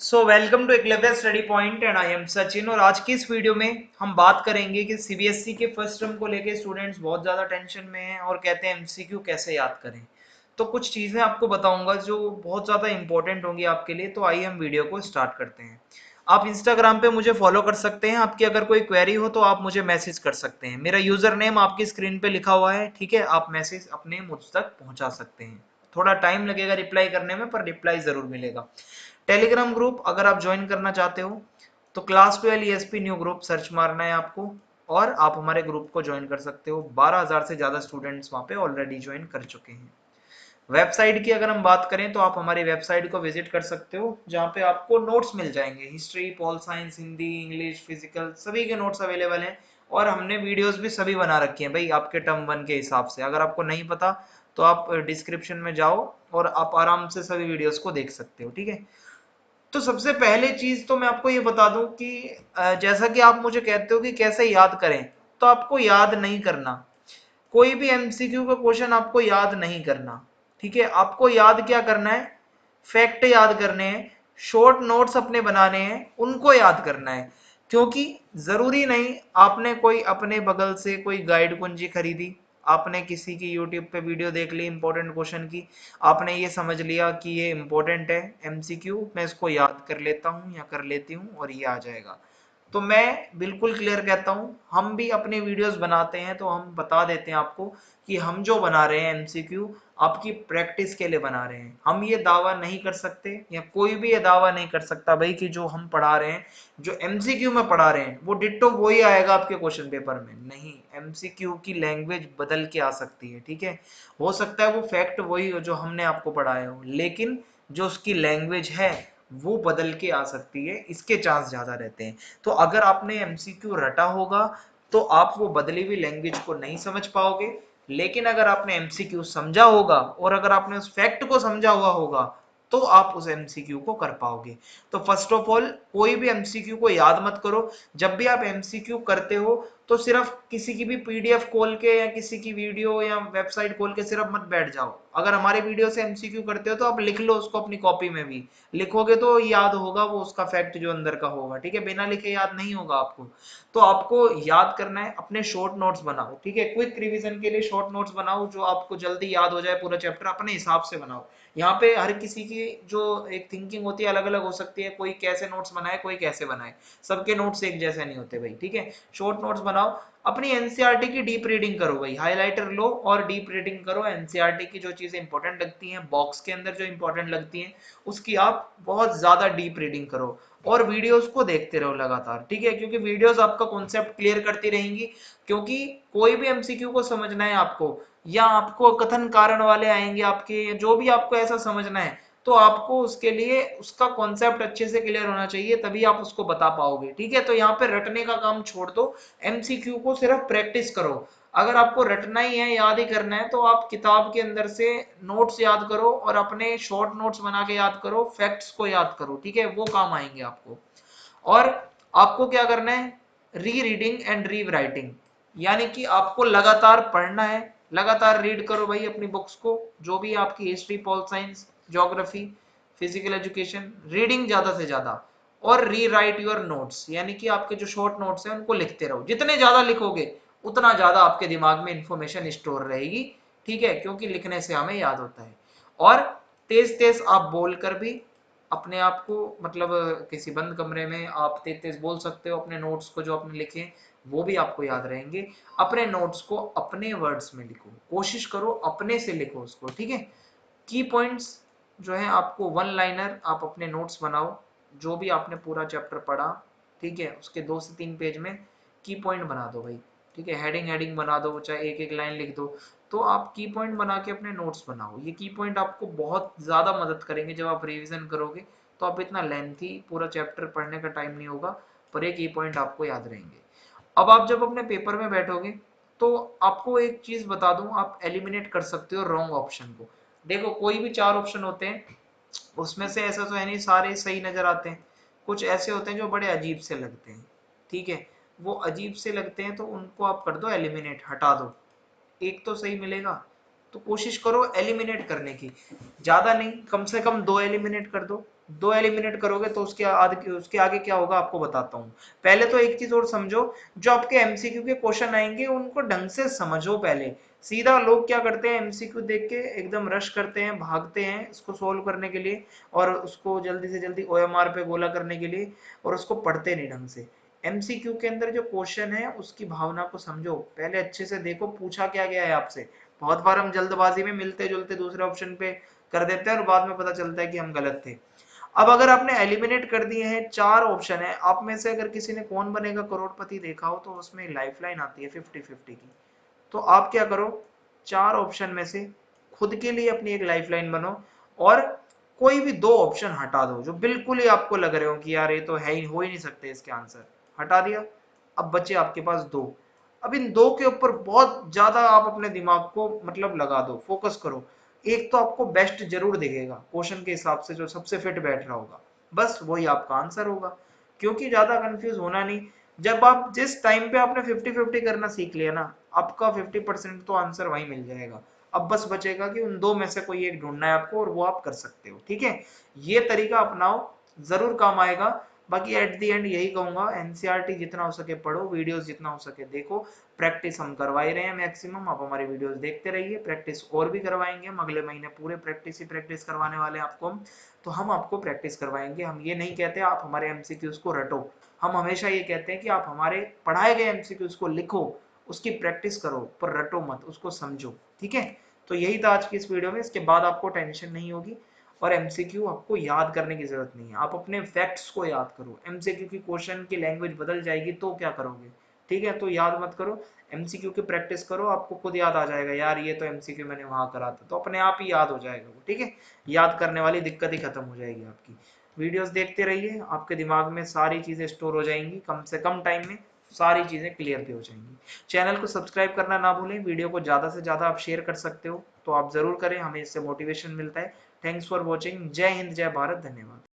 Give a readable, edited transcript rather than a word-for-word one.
So welcome to Eklavya study point and I am Sachin. और आज की इस वीडियो में हम बात करेंगे कि सीबीएसई के फर्स्ट टर्म को लेके स्टूडेंट्स बहुत ज़्यादा टेंशन में हैं और कहते हैं एमसीक्यू कैसे याद करें। तो कुछ चीज़ें आपको बताऊंगा जो बहुत ज़्यादा इंपॉर्टेंट होंगी आपके लिए। तो आइए हम वीडियो को स्टार्ट करते हैं। आप इंस्टाग्राम पे मुझे फॉलो कर सकते हैं। आपकी अगर कोई क्वेरी हो तो आप मुझे मैसेज कर सकते हैं। मेरा यूज़र नेम आपकी स्क्रीन पे लिखा हुआ है, ठीक है। आप मैसेज अपने मुझ तक पहुँचा सकते हैं। थोड़ा टाइम लगेगा रिप्लाई करने में, पर रिप्लाई ज़रूर मिलेगा। टेलीग्राम ग्रुप अगर आप ज्वाइन करना चाहते हो तो class 12 ESP new group search मारना है आपको, और आप हमारे ग्रुप को ज्वाइन कर सकते हो। 12,000 से ज्यादा स्टूडेंट्स वहां पे ऑलरेडी ज्वाइन कर चुके हैं। वेबसाइट की अगर हम बात करें तो आप हमारी वेबसाइट को विजिट कर सकते हो, जहाँ पे आपको नोट्स मिल जाएंगे। History, pol science, Hindi, English, physical, सभी के नोट्स अवेलेबल हैं। और हमने वीडियोस भी सभी बना रखी हैं भाई, आपके टर्म 1 के हिसाब से। अगर आपको नहीं पता तो आप डिस्क्रिप्शन में जाओ और आप आराम से सभी वीडियोस को देख सकते हो, ठीक है। तो सबसे पहले चीज तो मैं आपको ये बता दूं कि जैसा कि आप मुझे कहते हो कि कैसे याद करें, तो आपको याद नहीं करना। कोई भी एमसीक्यू का क्वेश्चन आपको याद नहीं करना, ठीक है। आपको याद क्या करना है? फैक्ट याद करने हैं, शॉर्ट नोट्स अपने बनाने हैं, उनको याद करना है। क्योंकि जरूरी नहीं आपने कोई अपने बगल से कोई गाइड कुंजी खरीदी, आपने किसी की यूट्यूब पे वीडियो देख ली इंपॉर्टेंट क्वेश्चन की, आपने ये समझ लिया कि ये इंपॉर्टेंट है एमसीक्यू, मैं इसको याद कर लेता हूँ या कर लेती हूँ और ये आ जाएगा। तो मैं बिल्कुल क्लियर कहता हूँ, हम भी अपने वीडियोस बनाते हैं तो हम बता देते हैं आपको कि हम जो बना रहे हैं एमसीक्यू आपकी प्रैक्टिस के लिए बना रहे हैं। हम ये दावा नहीं कर सकते, या कोई भी ये दावा नहीं कर सकता भाई कि जो हम पढ़ा रहे हैं, जो एमसीक्यू में पढ़ा रहे हैं वो डिट्टो वही आएगा आपके क्वेश्चन पेपर में। नहीं, एमसीक्यू की लैंग्वेज बदल के आ सकती है, ठीक है। हो सकता है वो फैक्ट वही हो जो हमने आपको पढ़ाया हो, लेकिन जो उसकी लैंग्वेज है वो बदल के आ सकती है, इसके चांस ज्यादा रहते हैं। तो अगर आपने एमसीक्यू रटा होगा तो आप वो बदली हुई लैंग्वेज को नहीं समझ पाओगे। लेकिन अगर आपने एमसीक्यू समझा होगा और अगर आपने उस फैक्ट को समझा हुआ होगा तो आप उस एमसीक्यू को कर पाओगे। तो फर्स्ट ऑफ ऑल कोई भी एमसीक्यू को याद मत करो। जब भी आप एमसीक्यू करते हो तो सिर्फ किसी की भी पीडीएफ खोल के या किसी की वीडियो या वेबसाइट खोल के सिर्फ मत बैठ जाओ। अगर हमारे वीडियो से एमसीक्यू करते हो तो आप लिख लो उसको अपनी कॉपी में भी। लिखोगे तो याद होगा वो उसका फैक्ट जो अंदर का होगा, ठीक है। बिना लिखे याद नहीं होगा आपको। तो आपको याद करना है, अपने शॉर्ट नोट्स बनाओ, ठीक है। क्विक रिवीजन के लिए शॉर्ट नोट्स बनाओ जो आपको जल्दी याद हो जाए। पूरा चैप्टर अपने हिसाब से बनाओ। यहाँ पे हर किसी की जो एक थिंकिंग होती है अलग अलग हो सकती है, कोई कैसे नोट्स बनाए कोई कैसे बनाए, सबके नोट्स एक जैसे नहीं होते भाई, ठीक है। शॉर्ट नोट्स बनाओ। अपनी एनसीईआरटी की डीप रीडिंग करो भाई, हाइलाइटर लो और डीप रीडिंग करो। एनसीईआरटी की जो चीजें इंपॉर्टेंट लगती हैं, बॉक्स के अंदर जो इंपॉर्टेंट लगती हैं, उसकी आप बहुत ज्यादा डीप रीडिंग करो। और वीडियोस को देखते रहो लगातार, ठीक है, क्योंकि वीडियोस आपका कॉन्सेप्ट क्लियर करती रहेंगी। क्योंकि कोई भी एमसीक्यू को समझना है आपको, या आपको कथन कारण वाले आएंगे आपके, जो भी आपको ऐसा समझना है, तो आपको उसके लिए उसका कॉन्सेप्ट अच्छे से क्लियर होना चाहिए, तभी आप उसको बता पाओगे, ठीक है। तो यहाँ पे रटने का काम छोड़ दो, एमसीक्यू को सिर्फ प्रैक्टिस करो। अगर आपको रटना ही है, याद ही करना है, तो आप किताब के अंदर से नोट्स याद करो और अपने शॉर्ट नोट्स बना के याद करो, फैक्ट्स को याद करो, ठीक है, वो काम आएंगे आपको। और आपको क्या करना है? री रीडिंग एंड री राइटिंग, यानी कि आपको लगातार पढ़ना है, लगातार रीड करो भाई अपनी बुक्स को, जो भी आपकी history, pol science, geography, physical education, reading ज्यादा से ज्यादा। और री राइट योर नोट्स, यानी कि आपके जो शॉर्ट नोट्स हैं उनको लिखते रहो। जितने ज्यादा लिखोगे उतना ज्यादा आपके दिमाग में इंफॉर्मेशन स्टोर रहेगी, ठीक है, क्योंकि लिखने से हमें याद होता है। और तेज तेज आप बोलकर भी अपने आप को, मतलब किसी बंद कमरे में आप तेज तेज बोल सकते हो अपने नोट्स को जो आपने लिखे, वो भी आपको याद रहेंगे। अपने नोट्स को अपने वर्ड्स में लिखो, कोशिश करो अपने से लिखो उसको, ठीक है। की पॉइंट्स जो है आपको वन लाइनर आप अपने नोट्स बनाओ, जो भी आपने पूरा चैप्टर पढ़ा, ठीक है, उसके 2 से 3 पेज में की पॉइंट बना दो भाई, ठीक है। हेडिंग हेडिंग बना दो, चाहे एक एक लाइन लिख दो। तो आप की पॉइंट बना के अपने नोट्स बनाओ। ये की पॉइंट आपको बहुत ज्यादा मदद करेंगे जब आप रिवीजन करोगे। तो आप इतना लेंथी पूरा चैप्टर पढ़ने का टाइम नहीं होगा, पर एक की पॉइंट आपको याद रहेंगे। अब आप जब अपने पेपर में बैठोगे तो आपको एक चीज बता दूं, आप एलिमिनेट कर सकते हो रॉन्ग ऑप्शन को। देखो कोई भी 4 ऑप्शन होते हैं, उसमें से ऐसा तो है नहीं सारे सही नजर आते हैं। कुछ ऐसे होते हैं जो बड़े अजीब से लगते हैं, ठीक है। वो अजीब से लगते हैं तो उनको आप कर दो एलिमिनेट, हटा दो। एक तो सही मिलेगा। तो कोशिश करो एलिमिनेट करने की, ज्यादा नहीं, कम से कम 2 एलिमिनेट कर दो। 2 एलिमिनेट करोगे तो उसके आगे क्या होगा आपको बताता हूँ। पहले तो एक चीज और समझो, जो आपके एमसीक्यू के क्वेश्चन आएंगे उनको ढंग से समझो पहले। सीधा लोग क्या करते हैं, एमसीक्यू देख के एकदम रश करते हैं, भागते हैं इसको सोल्व करने के लिए और उसको जल्दी से जल्दी ओएमआर पे गोला करने के लिए, और उसको पढ़ते नहीं ढंग से। एमसीक्यू के अंदर जो क्वेश्चन है उसकी भावना को समझो, पहले अच्छे से देखो पूछा क्या गया है आपसे। बहुत बार हम जल्दबाजी में मिलते जुलते दूसरे ऑप्शन पे कर देते हैं और बाद में पता चलता है कि हम गलत थे। अब अगर आपने एलिमिनेट कर दिए हैं, 4 ऑप्शन है, आप में से अगर किसी ने कौन बनेगा करोड़पति देखा हो तो उसमें लाइफलाइन आती है 50-50 की। तो आप क्या करो, 4 ऑप्शन में से खुद के लिए अपनी एक लाइफलाइन बनो और कोई भी 2 ऑप्शन हटा दो जो बिल्कुल ही आपको लग रहे हो कि यार ये तो है ही, हो ही नहीं सकते इसके आंसर, हटा दिया। अब बचे आपके पास 2। अब इन 2 के ऊपर बहुत ज्यादा आप अपने दिमाग को मतलब लगा दो, फोकस करो। एक तो आपको बेस्ट जरूर दिखेगा क्वेश्चन के हिसाब से, जो सबसे फिट बैठ रहा होगा, बस वही आपका आंसर होगा। क्योंकि ज्यादा कंफ्यूज होना नहीं। जब आप जिस टाइम पे आपने 50-50 करना सीख लिया ना, आपका 50% तो आंसर वहीं मिल जाएगा। अब बस बचेगा कि उन 2 में से कोई एक ढूंढना है आपको, और वो आप कर सकते हो। ठीक है, ये तरीका अपनाओ, जरूर काम आएगा। बाकी एट द एंड यही कहूंगा, एनसीईआरटी जितना हो सके पढ़ो, वीडियोस जितना हो सके देखो। प्रैक्टिस हम करवा ही रहे हैं मैक्सिमम, आप हमारी वीडियोस देखते रहिए, प्रैक्टिस और भी करवाएंगे हम, अगले महीने पूरे प्रैक्टिस ही प्रैक्टिस करवाने वाले हैं आपको हम। तो हम आपको प्रैक्टिस करवाएंगे, हम ये नहीं कहते आप हमारे एमसीक्यूज को रटो, हम हमेशा ये कहते हैं कि आप हमारे पढ़ाए गए एमसीक्यूज को लिखो, उसकी प्रैक्टिस करो, पर रटो मत, उसको समझो। ठीक है, तो यही था आज की इस वीडियो में। इसके बाद आपको टेंशन नहीं होगी और एमसीक्यू आपको याद करने की जरूरत नहीं है, आप अपने फैक्ट्स को याद करो। एमसीक्यू की क्वेश्चन की लैंग्वेज बदल जाएगी तो क्या करोगे? ठीक है, तो याद मत करो, एमसीक्यू की प्रैक्टिस करो, आपको खुद याद आ जाएगा यार ये तो एमसीक्यू मैंने वहां करा था, तो अपने आप ही याद हो जाएगा वो। ठीक है, याद करने वाली दिक्कत ही खत्म हो जाएगी आपकी। वीडियोस देखते रहिए, आपके दिमाग में सारी चीजें स्टोर हो जाएंगी, कम से कम टाइम में सारी चीजें क्लियर भी हो जाएंगी। चैनल को सब्सक्राइब करना ना भूलें, वीडियो को ज्यादा से ज्यादा आप शेयर कर सकते हो तो आप जरूर करें, हमें इससे मोटिवेशन मिलता है। थैंक्स फॉर वॉचिंग, जय हिंद जय भारत, धन्यवाद।